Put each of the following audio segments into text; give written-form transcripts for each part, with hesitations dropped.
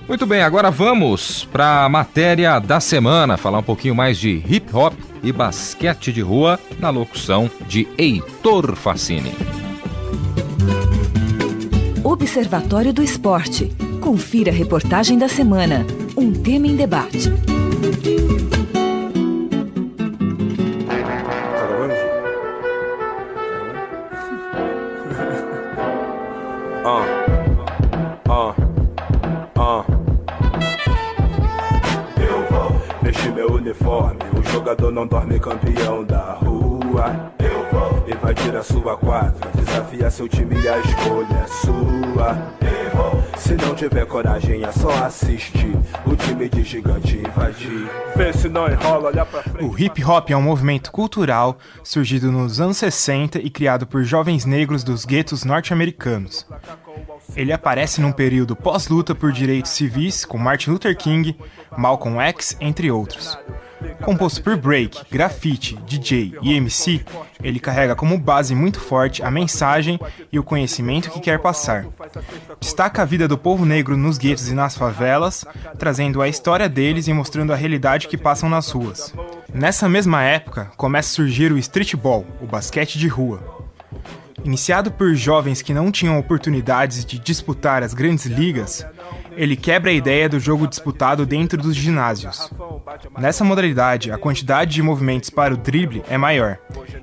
Muito bem, agora vamos para a matéria da semana, falar um pouquinho mais de hip hop e basquete de rua na locução de Heitor Facini. Observatório do Esporte. Confira a reportagem da semana. Um tema em debate. Eu vou vestir meu uniforme, o jogador não dorme, campeão da rua. Eu vou invadir a sua quadra, desafiar seu time e a escolha é sua. Se não tiver coragem é só assistir o time de gigante invadir. Vê se não enrola, olha pra frente. O hip hop é um movimento cultural surgido nos anos 60 e criado por jovens negros dos guetos norte-americanos. Ele aparece num período pós-luta por direitos civis com Martin Luther King, Malcolm X, entre outros. Composto por break, grafite, DJ e MC, ele carrega como base muito forte a mensagem e o conhecimento que quer passar. Destaca a vida do povo negro nos guetos e nas favelas, trazendo a história deles e mostrando a realidade que passam nas ruas. Nessa mesma época, começa a surgir o streetball, o basquete de rua. Iniciado por jovens que não tinham oportunidades de disputar as grandes ligas, ele quebra a ideia do jogo disputado dentro dos ginásios. Nessa modalidade, a quantidade de movimentos para o drible é maior,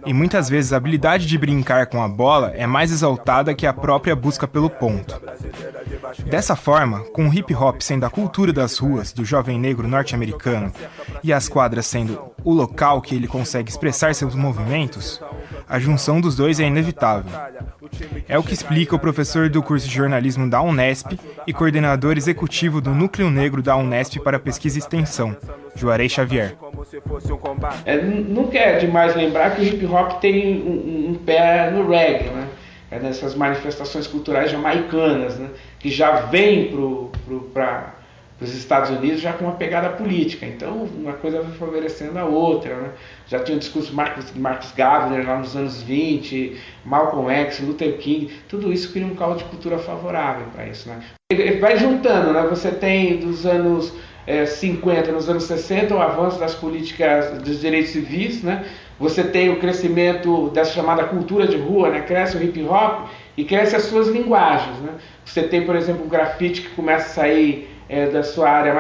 e muitas vezes a habilidade de brincar com a bola é mais exaltada que a própria busca pelo ponto. Dessa forma, com o hip hop sendo a cultura das ruas do jovem negro norte-americano e as quadras sendo o local que ele consegue expressar seus movimentos, a junção dos dois é inevitável. É o que explica o professor do curso de jornalismo da Unesp e coordenador executivo do Núcleo Negro da Unesp para Pesquisa e Extensão, Juarez Xavier. Nunca é demais lembrar que o hip hop tem um pé no reggae, né? Nessas manifestações culturais jamaicanas, né? Que já vem para os Estados Unidos já com uma pegada política. Então, uma coisa vai favorecendo a outra, né? Já tinha o discurso Marcus Garvey lá nos anos 20, Malcolm X, Luther King, tudo isso cria um caldo de cultura favorável para isso, né? Ele vai juntando, né? Você tem dos anos 50, nos anos 60, o avanço das políticas dos direitos civis, né? Você tem o crescimento dessa chamada cultura de rua, né? Cresce o hip hop e cresce as suas linguagens, né? Você tem, por exemplo, o grafite que começa a sair da sua área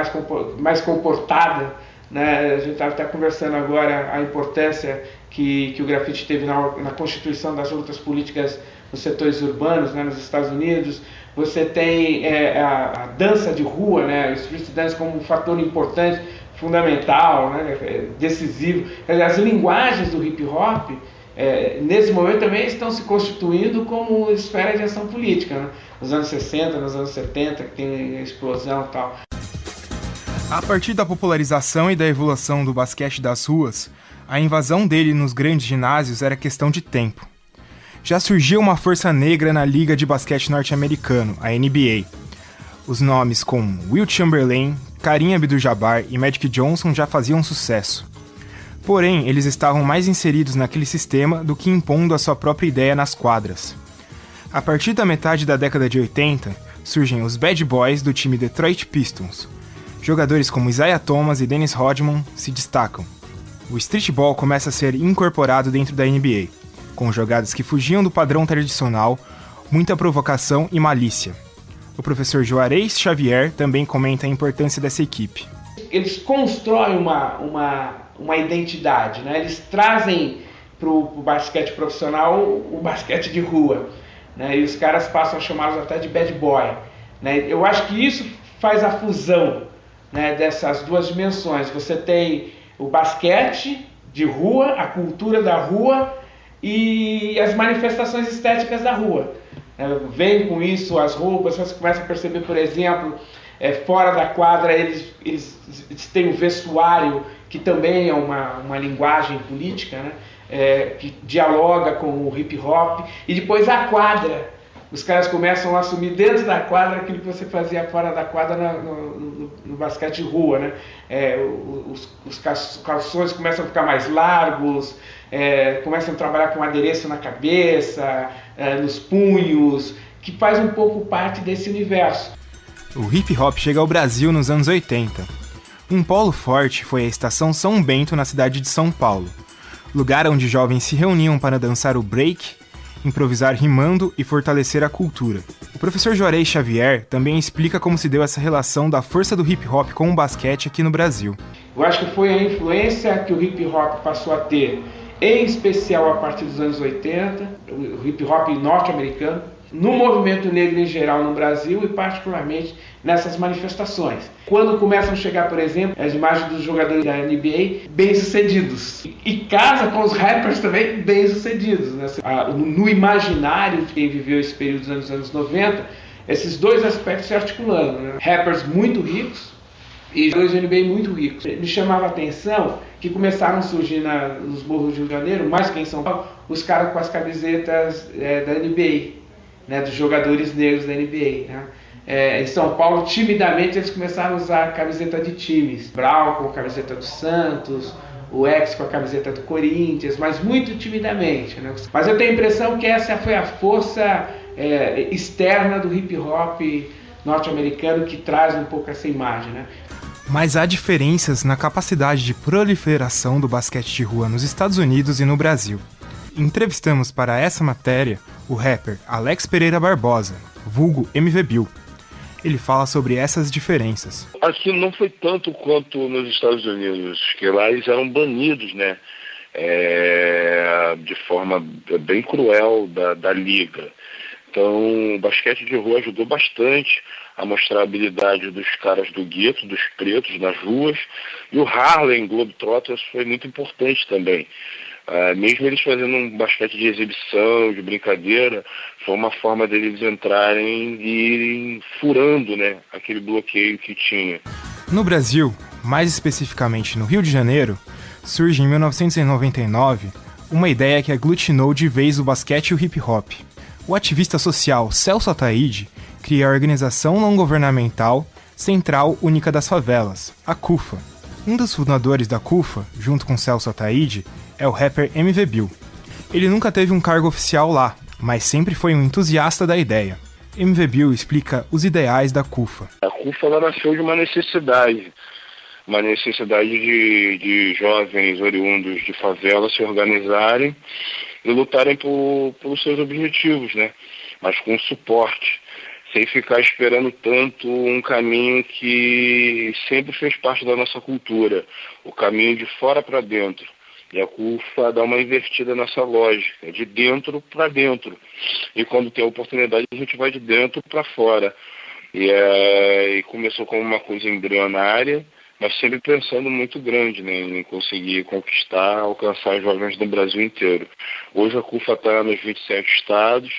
mais comportada, né? A gente estava até conversando agora a importância que o grafite teve na constituição das lutas políticas nos setores urbanos, né? Nos Estados Unidos. Você tem a dança de rua, né? O street dance como um fator importante, fundamental, né? Decisivo. As linguagens do hip hop, nesse momento também estão se constituindo como esfera de ação política, né? Nos anos 60, nos anos 70, que tem a explosão e tal. A partir da popularização e da evolução do basquete das ruas, a invasão dele nos grandes ginásios era questão de tempo. Já surgiu uma força negra na Liga de Basquete Norte-Americano, a NBA. Os nomes como Wilt Chamberlain, Kareem Abdul-Jabbar e Magic Johnson já faziam sucesso. Porém, eles estavam mais inseridos naquele sistema do que impondo a sua própria ideia nas quadras. A partir da metade da década de 80, surgem os Bad Boys do time Detroit Pistons. Jogadores como Isaiah Thomas e Dennis Rodman se destacam. O streetball começa a ser incorporado dentro da NBA, com jogadas que fugiam do padrão tradicional, muita provocação e malícia. O professor Juarez Xavier também comenta a importância dessa equipe. Eles constroem uma identidade, né? Eles trazem para o basquete profissional o basquete de rua, né? E os caras passam a chamá-los até de bad boy, né? Eu acho que isso faz a fusão, né, dessas duas dimensões. Você tem o basquete de rua, a cultura da rua e as manifestações estéticas da rua. Vem com isso as roupas, você começa a perceber, por exemplo, fora da quadra eles têm um vestuário que também é uma linguagem política, né? Que dialoga com o hip hop, e depois a quadra. Os caras começam a assumir dentro da quadra aquilo que você fazia fora da quadra no basquete de rua, né? Os calções começam a ficar mais largos, começam a trabalhar com adereço na cabeça, nos punhos, que faz um pouco parte desse universo. O hip hop chega ao Brasil nos anos 80. Um polo forte foi a Estação São Bento na cidade de São Paulo, lugar onde jovens se reuniam para dançar o break, improvisar rimando e fortalecer a cultura. O professor Juarez Xavier também explica como se deu essa relação da força do hip hop com o basquete aqui no Brasil. Eu acho que foi a influência que o hip hop passou a ter, em especial a partir dos anos 80, o hip hop norte-americano, no movimento negro em geral no Brasil e particularmente nessas manifestações. Quando começam a chegar, por exemplo, as imagens dos jogadores da NBA bem-sucedidos. E casa com os rappers também bem-sucedidos. Né? No imaginário de quem viveu esse período dos anos 90, esses dois aspectos se articulando. Né? Rappers muito ricos e jogadores de NBA muito ricos. Me chamava a atenção que começaram a surgir nos morros do Rio de Janeiro, mais que em São Paulo, os caras com as camisetas da NBA. Né, dos jogadores negros da NBA. Né? Em São Paulo, timidamente, eles começaram a usar a camiseta de times. Brown com a camiseta do Santos, o X com a camiseta do Corinthians, mas muito timidamente. Né? Mas eu tenho a impressão que essa foi a força externa do hip hop norte-americano que traz um pouco essa imagem. Né? Mas há diferenças na capacidade de proliferação do basquete de rua nos Estados Unidos e no Brasil. Entrevistamos para essa matéria o rapper Alex Pereira Barbosa, vulgo MV Bill. Ele fala sobre essas diferenças. Aqui não foi tanto quanto nos Estados Unidos, que lá eles eram banidos, né? De forma bem cruel da liga. Então o basquete de rua ajudou bastante a mostrar a habilidade dos caras do gueto, dos pretos nas ruas. E o Harlem Globetrotters foi muito importante também. Mesmo eles fazendo um basquete de exibição, de brincadeira, foi uma forma deles entrarem e irem furando, né, aquele bloqueio que tinha. No Brasil, mais especificamente no Rio de Janeiro, surge em 1999 uma ideia que aglutinou de vez o basquete e o hip hop. O ativista social Celso Ataíde cria a organização não-governamental Central Única das Favelas, a CUFA. Um dos fundadores da CUFA, junto com Celso Ataíde, é o rapper MV Bill. Ele nunca teve um cargo oficial lá, mas sempre foi um entusiasta da ideia. MV Bill explica os ideais da CUFA. A CUFA ela nasceu de uma necessidade de jovens oriundos de favela se organizarem e lutarem pelos seus objetivos, né? Mas com suporte, sem ficar esperando tanto um caminho que sempre fez parte da nossa cultura, o caminho de fora para dentro. E a CUFA dá uma invertida nessa lógica, de dentro para dentro. E quando tem a oportunidade, a gente vai de dentro para fora. E começou como uma coisa embrionária, mas sempre pensando muito grande, né, em conseguir conquistar, alcançar jovens do Brasil inteiro. Hoje a CUFA está nos 27 estados,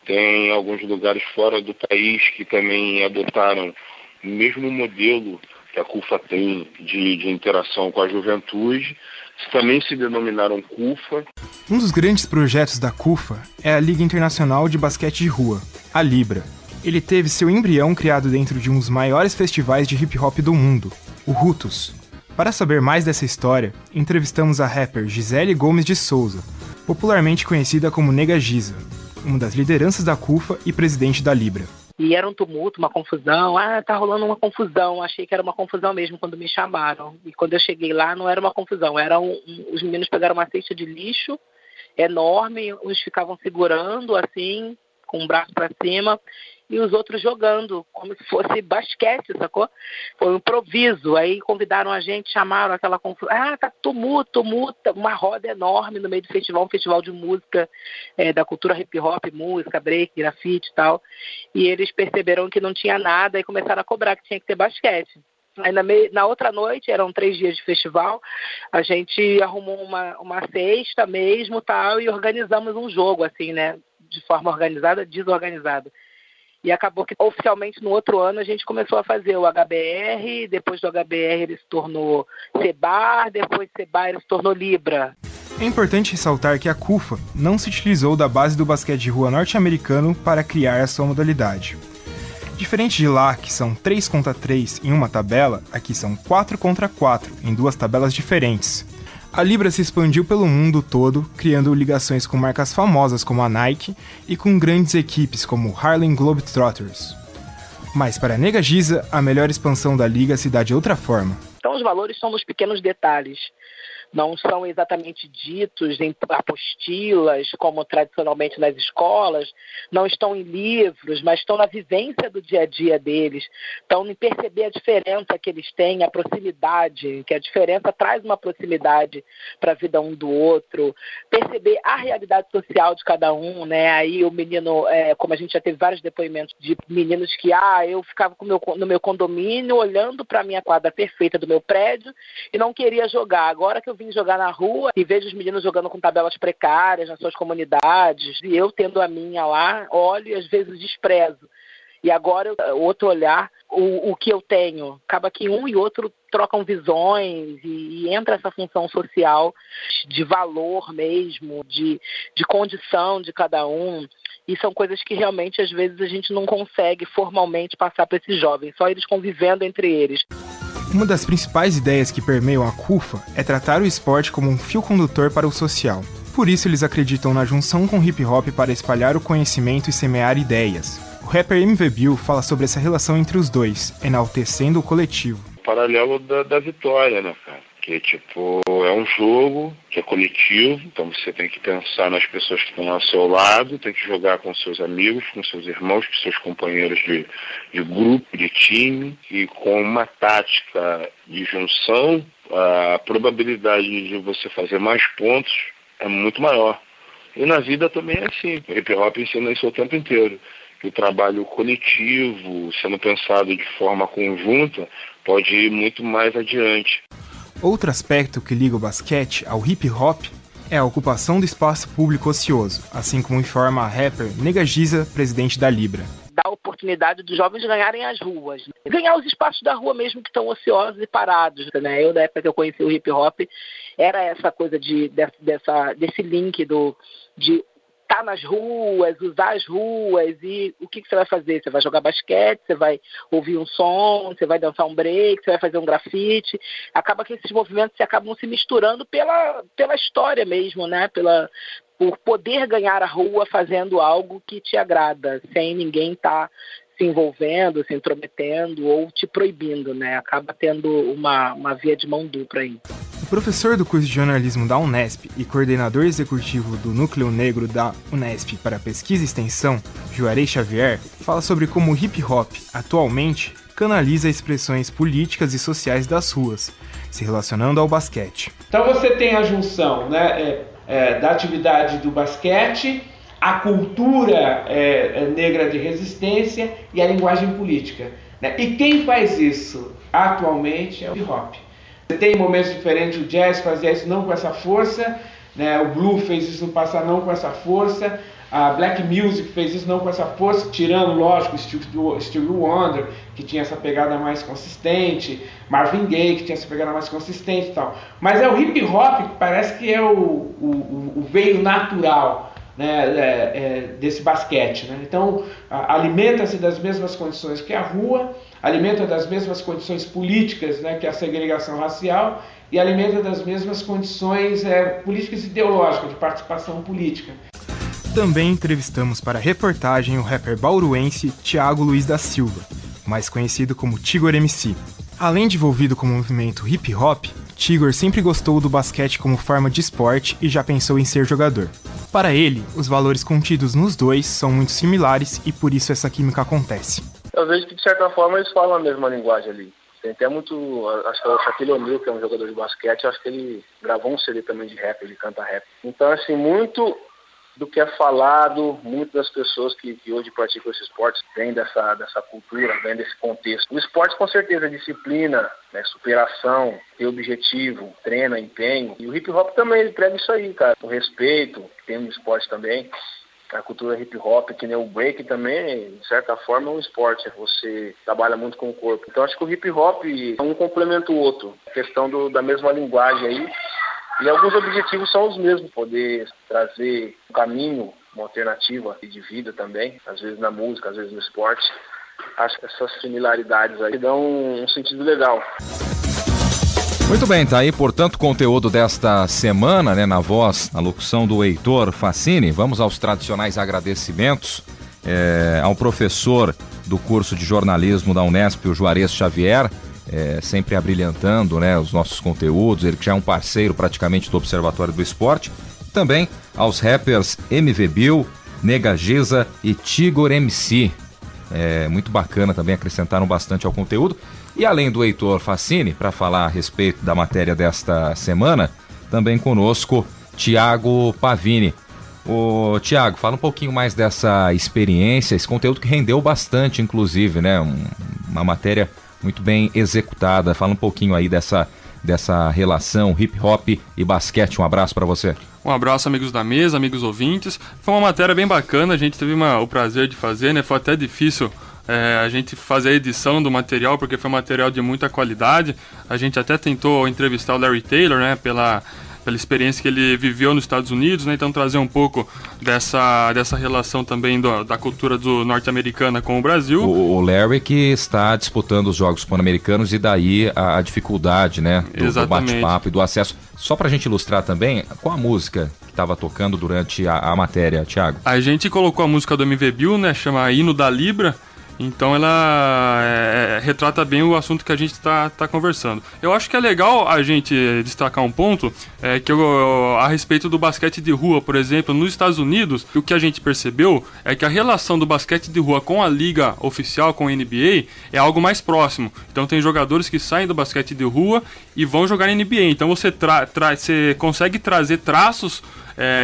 tem alguns lugares fora do país que também adotaram o mesmo modelo que a CUFA tem de interação com a juventude, também se denominaram CUFA. Um dos grandes projetos da CUFA é a Liga Internacional de Basquete de Rua, a Libra. Ele teve seu embrião criado dentro de um dos maiores festivais de hip-hop do mundo, o Rutus. Para saber mais dessa história, entrevistamos a rapper Gisele Gomes de Souza, popularmente conhecida como Nega Giza, uma das lideranças da CUFA e presidente da Libra. E era um tumulto, uma confusão. Tá rolando uma confusão. Achei que era uma confusão mesmo quando me chamaram. E quando eu cheguei lá, não era uma confusão. Os meninos pegaram uma cesta de lixo enorme, uns ficavam segurando, assim, com o braço para cima, e os outros jogando, como se fosse basquete, sacou? Foi um improviso. Aí convidaram a gente, chamaram aquela confusão. Tá tumulto, uma roda enorme no meio do festival, um festival de música, da cultura hip hop, música, break, grafite e tal. E eles perceberam que não tinha nada e começaram a cobrar que tinha que ter basquete. Aí na outra noite, eram 3 dias de festival, a gente arrumou uma cesta mesmo, tal, e organizamos um jogo, assim, né? De forma organizada, desorganizada. E acabou que oficialmente no outro ano a gente começou a fazer o HBR, depois do HBR ele se tornou CEBAR, depois CEBAR ele se tornou Libra. É importante ressaltar que a CUFA não se utilizou da base do basquete de rua norte-americano para criar a sua modalidade. Diferente de lá, que são 3 contra 3 em uma tabela, aqui são 4 contra 4 em 2 tabelas diferentes. A Libra se expandiu pelo mundo todo, criando ligações com marcas famosas como a Nike e com grandes equipes como o Harlem Globetrotters. Mas para Nega Giza, a melhor expansão da liga se dá de outra forma. Então os valores são nos pequenos detalhes. Não são exatamente ditos em apostilas, como tradicionalmente nas escolas, não estão em livros, mas estão na vivência do dia a dia deles. Então, em perceber a diferença que eles têm, a proximidade, que a diferença traz uma proximidade para a vida um do outro, perceber a realidade social de cada um, né? Aí o menino, como a gente já teve vários depoimentos de meninos que, eu ficava no meu condomínio, olhando para a minha quadra perfeita do meu prédio e não queria jogar. Agora que eu vim jogar na rua e vejo os meninos jogando com tabelas precárias nas suas comunidades, e eu tendo a minha lá, olho e às vezes desprezo. E agora, outro olhar, o que eu tenho. Acaba que um e outro trocam visões e entra essa função social de valor mesmo, de condição de cada um. E são coisas que realmente, às vezes, a gente não consegue formalmente passar para esses jovens, só eles convivendo entre eles. Uma das principais ideias que permeiam a CUFA é tratar o esporte como um fio condutor para o social. Por isso, eles acreditam na junção com o hip-hop para espalhar o conhecimento e semear ideias. O rapper MV Bill fala sobre essa relação entre os dois, enaltecendo o coletivo. Paralelo da vitória, né, cara? Que, é um jogo que é coletivo, então você tem que pensar nas pessoas que estão ao seu lado, tem que jogar com seus amigos, com seus irmãos, com seus companheiros de grupo, de time, e com uma tática de junção, a probabilidade de você fazer mais pontos é muito maior. E na vida também é assim, o hip-hop ensina isso o tempo inteiro, que o trabalho coletivo, sendo pensado de forma conjunta, pode ir muito mais adiante. Outro aspecto que liga o basquete ao hip-hop é a ocupação do espaço público ocioso, assim como informa a rapper Nega Giza, presidente da Libra. Dá a oportunidade dos jovens ganharem as ruas, ganhar os espaços da rua mesmo que estão ociosos e parados, né? Eu, na época que eu conheci o hip-hop, era essa coisa desse link de estar nas ruas, usar as ruas, e o que você vai fazer? Você vai jogar basquete, você vai ouvir um som, você vai dançar um break, você vai fazer um grafite. Acaba que esses movimentos acabam se misturando pela história mesmo, né? Por poder ganhar a rua fazendo algo que te agrada, sem ninguém estar se envolvendo, se intrometendo ou te proibindo, né? Acaba tendo uma via de mão dupla aí. O professor do curso de jornalismo da Unesp e coordenador executivo do Núcleo Negro da Unesp para Pesquisa e Extensão, Juarez Xavier, fala sobre como o hip-hop, atualmente, canaliza expressões políticas e sociais das ruas, se relacionando ao basquete. Então você tem a junção, né, da atividade do basquete, a cultura negra de resistência e a linguagem política, né? E quem faz isso atualmente é o hip-hop. Você tem momentos diferentes, o jazz fazia isso não com essa força, né? O blues fez isso no passado não com essa força, a black music fez isso não com essa força, tirando, lógico, Stevie Wonder, que tinha essa pegada mais consistente, Marvin Gaye, que tinha essa pegada mais consistente e tal. Mas é o hip hop que parece que é o veio natural, né, desse basquete, né? Então alimenta-se das mesmas condições que a rua, alimenta das mesmas condições políticas, né, que a segregação racial, e alimenta das mesmas condições políticas e ideológicas de participação política. Também entrevistamos para a reportagem o rapper bauruense Thiago Luiz da Silva, mais conhecido como Tigor MC. Além de envolvido com o movimento hip hop, Tigor sempre gostou do basquete como forma de esporte e já pensou em ser jogador. Para ele, os valores contidos nos dois são muito similares e por isso essa química acontece. Eu vejo que, de certa forma, eles falam a mesma linguagem ali. Tem até muito... Acho que o Shaquille O'Neal, que é um jogador de basquete, acho que ele gravou um CD também de rap, ele canta rap. Então, assim, muito do que é falado, muitas das pessoas que hoje praticam esse esporte vêm dessa cultura, vêm desse contexto. O esporte, com certeza, é disciplina, né, superação, ter objetivo, treino, empenho. E o hip-hop também, ele prega isso aí, cara. O respeito, que tem no esporte também. A cultura hip-hop, que nem o break também, de certa forma, é um esporte. Você trabalha muito com o corpo. Então, acho que o hip-hop, um complementa o outro. A questão da mesma linguagem aí. E alguns objetivos são os mesmos, poder trazer um caminho, uma alternativa de vida também, às vezes na música, às vezes no esporte. Acho que essas similaridades aí dão um sentido legal. Muito bem, tá aí, portanto, o conteúdo desta semana, né, na voz, na locução do Heitor Facini. Vamos aos tradicionais agradecimentos. a um professor do curso de jornalismo da Unesp, o Juarez Xavier, sempre abrilhantando, né, os nossos conteúdos, ele que já é um parceiro praticamente do Observatório do Esporte. Também aos rappers MV Bill, Nega Giza e Tigor MC. Muito bacana também, acrescentaram bastante ao conteúdo. E além do Heitor Facini, para falar a respeito da matéria desta semana, também conosco Thiago Pavini. Ô, Thiago, fala um pouquinho mais dessa experiência, esse conteúdo que rendeu bastante, inclusive, né? Uma matéria muito bem executada. Fala um pouquinho aí dessa relação hip-hop e basquete. Um abraço para você. Um abraço, amigos da mesa, amigos ouvintes. Foi uma matéria bem bacana, a gente teve o prazer de fazer, né? Foi até difícil a gente fazer a edição do material, porque foi um material de muita qualidade. A gente até tentou entrevistar o Larry Taylor, né? Pela experiência que ele viveu nos Estados Unidos, né? Então trazer um pouco dessa relação também da cultura norte-americana com o Brasil. O Larry que está disputando os Jogos Pan-Americanos e daí a dificuldade, né? Do bate-papo e do acesso. Só pra gente ilustrar também, qual a música que estava tocando durante a matéria, Thiago? A gente colocou a música do MV Bill, né? Chama Hino da Libra. Então ela retrata bem o assunto que a gente está conversando. Eu acho que é legal a gente destacar um ponto a respeito do basquete de rua, por exemplo, nos Estados Unidos. O que a gente percebeu é que a relação do basquete de rua com a liga oficial, com a NBA, é algo mais próximo. Então tem jogadores que saem do basquete de rua e vão jogar na NBA. Então você consegue trazer traços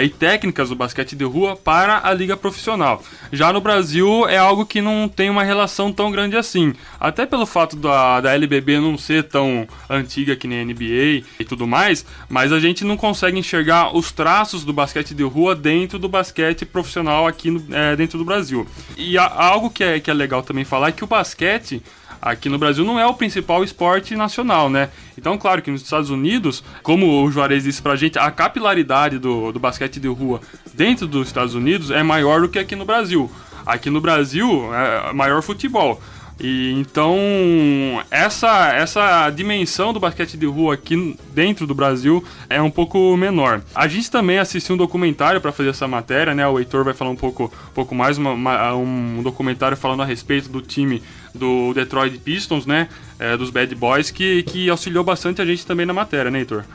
e técnicas do basquete de rua para a liga profissional. Já no Brasil é algo que não tem uma relação tão grande assim, até pelo fato da LBB não ser tão antiga que nem a NBA e tudo mais, mas a gente não consegue enxergar os traços do basquete de rua dentro do basquete profissional aqui dentro do Brasil. E algo que é legal também falar é que o basquete aqui no Brasil não é o principal esporte nacional, né? Então, claro que nos Estados Unidos, como o Juarez disse pra gente, a capilaridade do basquete de rua dentro dos Estados Unidos é maior do que aqui no Brasil. Aqui no Brasil é maior futebol. E então essa dimensão do basquete de rua aqui dentro do Brasil é um pouco menor. A gente também assistiu um documentário para fazer essa matéria, né? O Heitor vai falar um pouco mais, um documentário falando a respeito do time do Detroit Pistons, né? Dos Bad Boys, que auxiliou bastante a gente também na matéria, né, Heitor?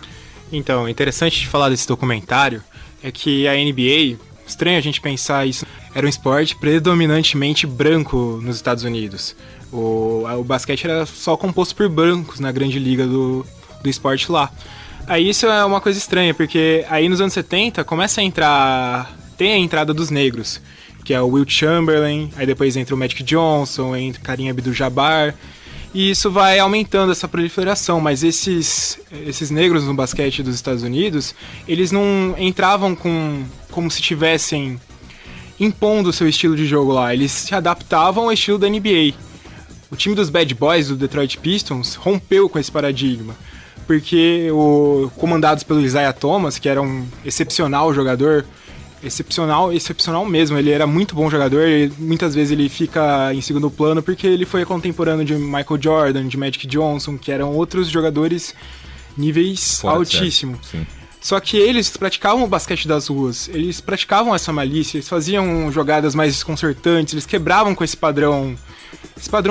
Então, é interessante de falar desse documentário é que a NBA, estranho a gente pensar isso, era um esporte predominantemente branco nos Estados Unidos. O basquete era só composto por brancos na grande liga do esporte lá. Aí isso é uma coisa estranha, porque aí nos anos 70 começa a entrar... Tem a entrada dos negros, que é o Wilt Chamberlain, aí depois entra o Magic Johnson, entra Kareem Abdul-Jabbar, e isso vai aumentando essa proliferação, mas esses negros no basquete dos Estados Unidos, eles não entravam como se tivessem impondo o seu estilo de jogo lá, eles se adaptavam ao estilo da NBA. O time dos Bad Boys, do Detroit Pistons, rompeu com esse paradigma, porque comandados pelo Isaiah Thomas, que era um excepcional jogador, excepcional mesmo, ele era muito bom jogador, e muitas vezes ele fica em segundo plano porque ele foi contemporâneo de Michael Jordan, de Magic Johnson, que eram outros jogadores níveis altíssimos. Só que eles praticavam o basquete das ruas, eles praticavam essa malícia, eles faziam jogadas mais desconcertantes, eles quebravam com esse padrão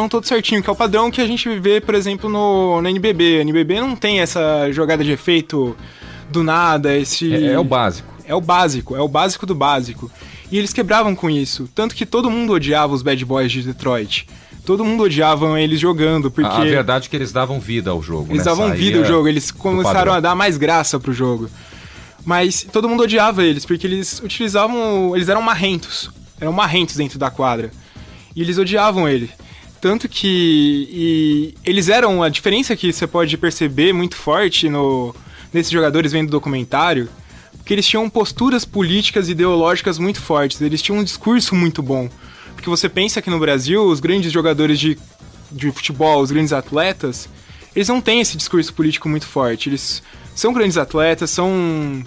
todo certinho, que é o padrão que a gente vê, por exemplo, na NBB. A NBB não tem essa jogada de efeito do nada, É o básico. É o básico do básico. E eles quebravam com isso, tanto que todo mundo odiava os Bad Boys de Detroit. Todo mundo odiava eles jogando, porque... A verdade é que eles davam vida ao jogo, Eles davam vida ao jogo, eles começaram a dar mais graça pro jogo. Mas todo mundo odiava eles, porque eles eram marrentos. Eram marrentos dentro da quadra. E eles odiavam ele. Tanto que eles eram... A diferença que você pode perceber muito forte nesses jogadores vendo o documentário, porque eles tinham posturas políticas e ideológicas muito fortes. Eles tinham um discurso muito bom. Porque você pensa que no Brasil, os grandes jogadores de futebol, os grandes atletas, eles não têm esse discurso político muito forte. Eles são grandes atletas, são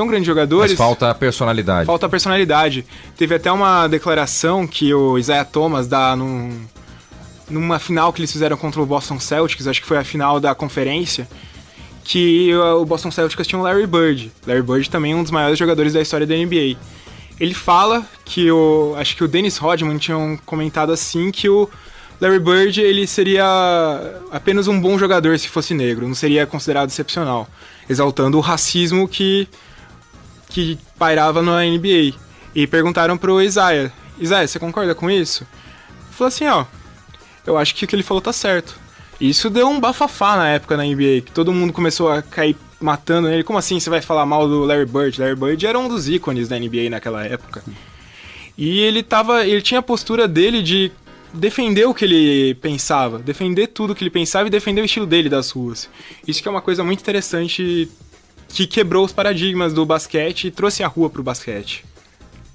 grandes jogadores. Mas falta a personalidade. Falta a personalidade. Teve até uma declaração que o Isaiah Thomas dá numa final que eles fizeram contra o Boston Celtics, acho que foi a final da conferência, que o Boston Celtics tinha o Larry Bird. Larry Bird também é um dos maiores jogadores da história da NBA. ele fala que acho que o Dennis Rodman tinha comentado assim que o Larry Bird ele seria apenas um bom jogador se fosse negro, não seria considerado excepcional, exaltando o racismo que pairava na NBA. E perguntaram pro Isaiah, você concorda com isso? Ele falou assim, eu acho que o que ele falou tá certo. E isso deu um bafafá na época na NBA, que todo mundo começou a cair matando ele. Como assim você vai falar mal do Larry Bird? Larry Bird era um dos ícones da NBA naquela época. E ele tinha a postura dele de defender o que ele pensava, defender tudo o que ele pensava e defender o estilo dele das ruas. Isso que é uma coisa muito interessante, que quebrou os paradigmas do basquete e trouxe a rua pro basquete.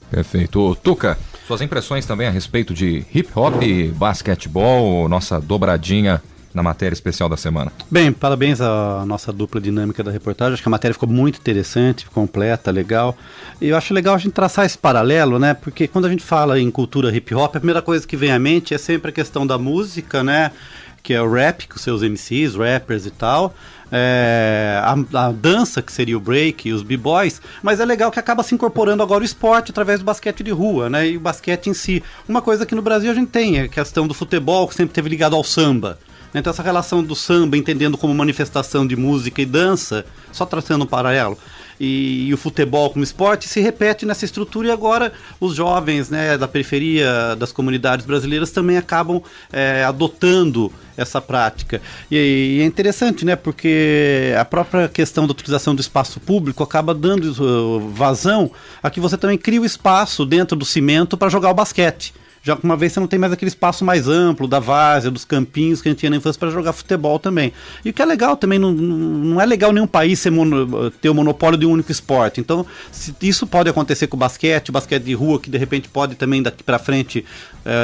Perfeito. Tuca, suas impressões também a respeito de hip-hop e basquetebol, nossa dobradinha na matéria especial da semana. Bem, parabéns à nossa dupla dinâmica da reportagem. Acho que a matéria ficou muito interessante, completa, legal. E eu acho legal a gente traçar esse paralelo, né? Porque quando a gente fala em cultura hip-hop, a primeira coisa que vem à mente é sempre a questão da música, né? Que é o rap, com seus MCs, rappers e tal. A dança, que seria o break e os b-boys. Mas é legal que acaba se incorporando agora o esporte através do basquete de rua, né? E o basquete em si. Uma coisa que no Brasil a gente tem, é a questão do futebol, que sempre esteve ligado ao samba. Então essa relação do samba, entendendo como manifestação de música e dança, só traçando um paralelo, e o futebol como esporte, se repete nessa estrutura, e agora os jovens, né, da periferia das comunidades brasileiras também acabam adotando essa prática. E é interessante, né, porque a própria questão da utilização do espaço público acaba dando vazão a que você também cria o espaço dentro do cimento para jogar o basquete. Já que uma vez você não tem mais aquele espaço mais amplo da várzea, dos campinhos que a gente tinha na infância para jogar futebol também. E o que é legal também, não é legal nenhum país ter o monopólio de um único esporte. Então, isso pode acontecer com o basquete de rua, que de repente pode também daqui para frente,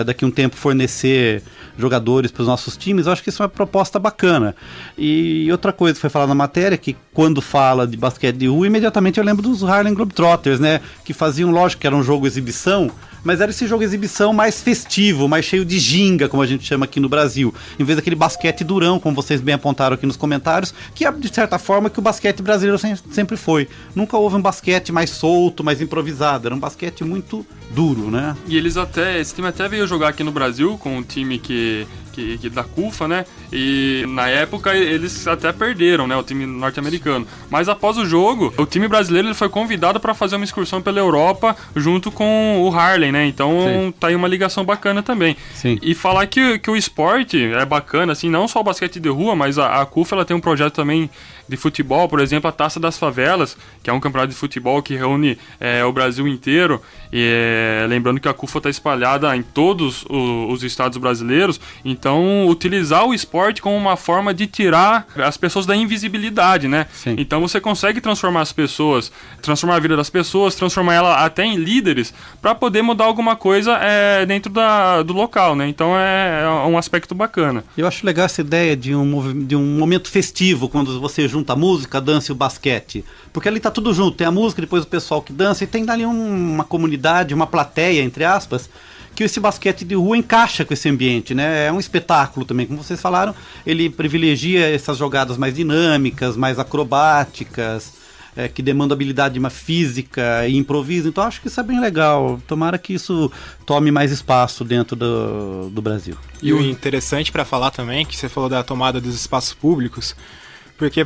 daqui a um tempo, fornecer jogadores para os nossos times. Eu acho que isso é uma proposta bacana. E outra coisa que foi falada na matéria, que quando fala de basquete de rua, imediatamente eu lembro dos Harlem Globetrotters, né? Que faziam, lógico, que era um jogo exibição, mas era esse jogo exibição mais festivo, mais cheio de ginga, como a gente chama aqui no Brasil, em vez daquele basquete durão, como vocês bem apontaram aqui nos comentários, que é, de certa forma, que o basquete brasileiro sempre foi. Nunca houve um basquete mais solto, mais improvisado, era um basquete muito duro, né? E esse time até veio jogar aqui no Brasil com um time que da CUFA, né? E na época eles até perderam, né? O time norte-americano. Mas após o jogo, o time brasileiro ele foi convidado para fazer uma excursão pela Europa junto com o Harlem, né? Então sim, tá aí uma ligação bacana também. Sim. E falar que o esporte é bacana, assim, não só o basquete de rua, mas a CUFA ela tem um projeto também de futebol, por exemplo, a Taça das Favelas, que é um campeonato de futebol que reúne o Brasil inteiro. E lembrando que a CUFA está espalhada em todos os estados brasileiros, então utilizar o esporte como uma forma de tirar as pessoas da invisibilidade, né? Sim. Então você consegue transformar as pessoas, transformar a vida das pessoas, transformar ela até em líderes, para poder mudar alguma coisa dentro do local, né? Então é um aspecto bacana. Eu acho legal essa ideia de um momento festivo, quando você junta a música, a dança e o basquete, porque ali tá tudo junto, tem a música, depois o pessoal que dança, e tem dali uma comunidade, uma plateia, entre aspas, que esse basquete de rua encaixa com esse ambiente, né? É um espetáculo também, como vocês falaram, ele privilegia essas jogadas mais dinâmicas, mais acrobáticas, que demandam habilidade física e improviso. Então acho que isso é bem legal. Tomara que isso tome mais espaço dentro do Brasil. E o interessante para falar também, que você falou da tomada dos espaços públicos, porque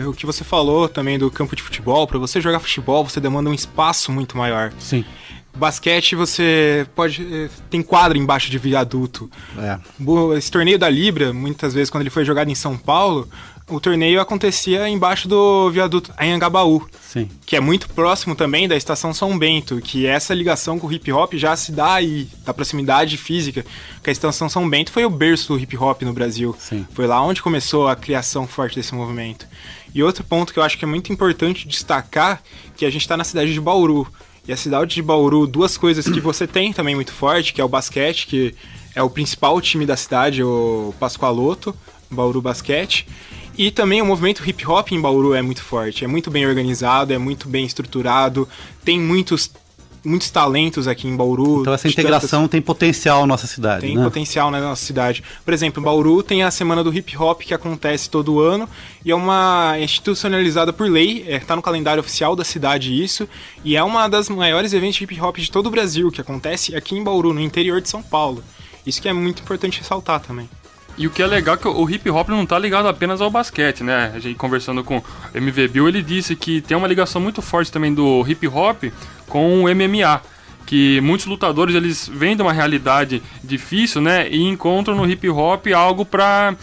o que você falou também do campo de futebol, para você jogar futebol você demanda um espaço muito maior. Sim. Basquete você tem quadra embaixo de viaduto. Esse torneio da Libra, muitas vezes quando ele foi jogado em São Paulo, o torneio acontecia embaixo do viaduto Anhangabaú. Sim. Que é muito próximo também da estação São Bento, que essa ligação com o hip hop já se dá aí, da proximidade física, que a estação São Bento foi o berço do hip hop no Brasil. Sim. Foi lá onde começou a criação forte desse movimento. E outro ponto que eu acho que é muito importante destacar, que a gente está na cidade de Bauru. E a cidade de Bauru, duas coisas que você tem também muito forte, que é o basquete, que é o principal time da cidade, o Pascoaloto, Bauru Basquete. E também o movimento hip hop em Bauru é muito forte, é muito bem organizado, é muito bem estruturado, tem muitos muitos talentos aqui em Bauru. Então essa integração tem potencial na nossa cidade, Tem potencial na nossa cidade. Por exemplo, em Bauru tem a Semana do Hip Hop, que acontece todo ano, e é uma institucionalizada por lei, está no calendário oficial da cidade isso, e é uma das maiores eventos de hip hop de todo o Brasil, que acontece aqui em Bauru, no interior de São Paulo. Isso que é muito importante ressaltar também. E o que é legal é que o hip hop não está ligado apenas ao basquete, né? A gente conversando com o MV Bill, ele disse que tem uma ligação muito forte também do hip hop com o MMA, que muitos lutadores eles vêm de uma realidade difícil, né? E encontram no hip hop algo para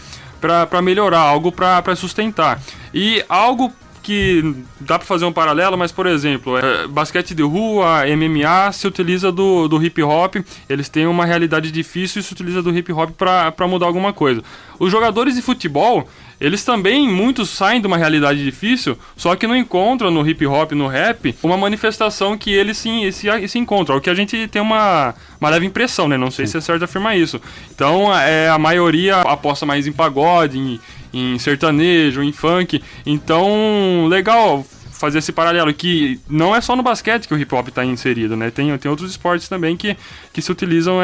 melhorar, algo para sustentar. E algo que dá para fazer um paralelo, mas, por exemplo, basquete de rua, MMA, se utiliza do hip hop, eles têm uma realidade difícil e se utiliza do hip hop para mudar alguma coisa. Os jogadores de futebol, eles também, muitos saem de uma realidade difícil, só que não encontram no hip hop, no rap, uma manifestação que eles se encontram, o que a gente tem uma leve impressão, né? Não sei se é certo afirmar isso. Então, a maioria aposta mais em pagode, em sertanejo, em funk. Então, legal fazer esse paralelo, que não é só no basquete que o hip hop está inserido, né? Tem outros esportes também que se utilizam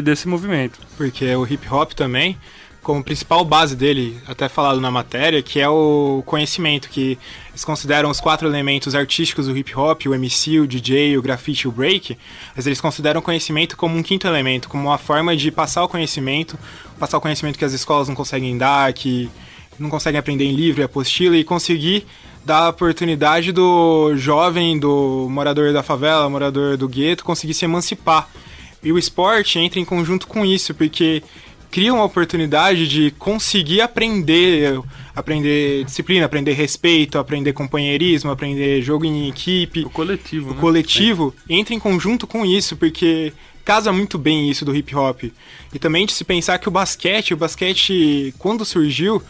desse movimento. Porque o hip hop também, como principal base dele, até falado na matéria, que é o conhecimento, que eles consideram os 4 elementos artísticos do hip hop, o MC, o DJ, o grafite e o break, mas eles consideram o conhecimento como um 5º elemento, como uma forma de passar o conhecimento que as escolas não conseguem dar, que não conseguem aprender em livro e apostila, e conseguir dar a oportunidade do jovem, do morador da favela, morador do gueto, conseguir se emancipar. E o esporte entra em conjunto com isso, porque cria uma oportunidade de conseguir aprender disciplina, aprender respeito, aprender companheirismo, aprender jogo em equipe. O coletivo, né? O coletivo entra em conjunto com isso, porque casa muito bem isso do hip hop. E também de se pensar que o basquete, quando surgiu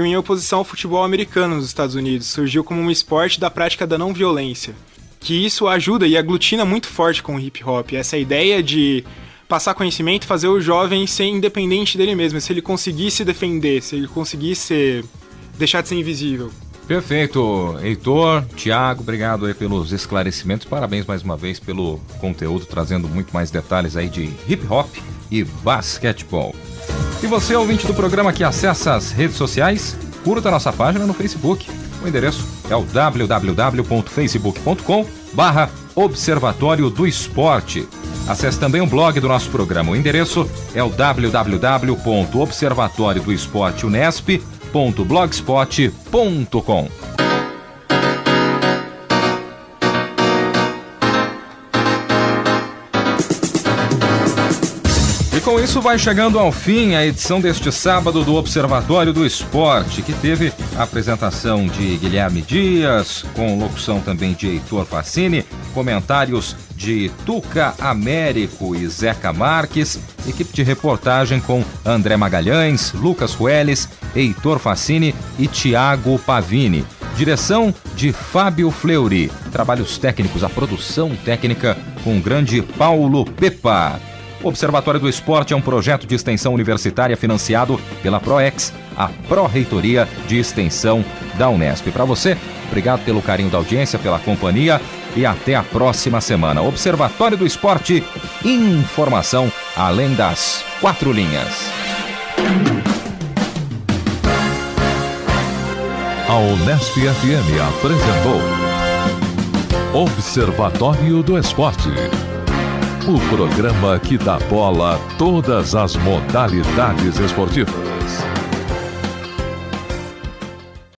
em oposição ao futebol americano nos Estados Unidos. Surgiu como um esporte da prática da não violência. Que isso ajuda e aglutina muito forte com o hip hop. Essa ideia de passar conhecimento, fazer o jovem ser independente dele mesmo, se ele conseguir se defender, se ele conseguir deixar de ser invisível. Perfeito, Heitor, Thiago, obrigado aí pelos esclarecimentos, parabéns mais uma vez pelo conteúdo, trazendo muito mais detalhes aí de hip hop e basquetebol. E você, ouvinte do programa que acessa as redes sociais, curta a nossa página no Facebook. O endereço é o www.facebook.com/Observatório do Esporte. Acesse também o blog do nosso programa. O endereço é o www.observatoriodoesporteunesp.blogspot.com. E com isso vai chegando ao fim a edição deste sábado do Observatório do Esporte, que teve a apresentação de Guilherme Dias, com locução também de Heitor Fassini, comentários de Tuca Américo e Zeca Marques, equipe de reportagem com André Magalhães, Lucas Rueles, Heitor Fassini e Thiago Pavini. Direção de Fábio Fleury. Trabalhos técnicos, a produção técnica com o grande Paulo Pepa. O Observatório do Esporte é um projeto de extensão universitária financiado pela ProEx, a Pró-Reitoria de Extensão da Unesp. Para você, obrigado pelo carinho da audiência, pela companhia e até a próxima semana. Observatório do Esporte, informação além das 4 linhas. A Unesp FM apresentou Observatório do Esporte. O programa que dá bola a todas as modalidades esportivas.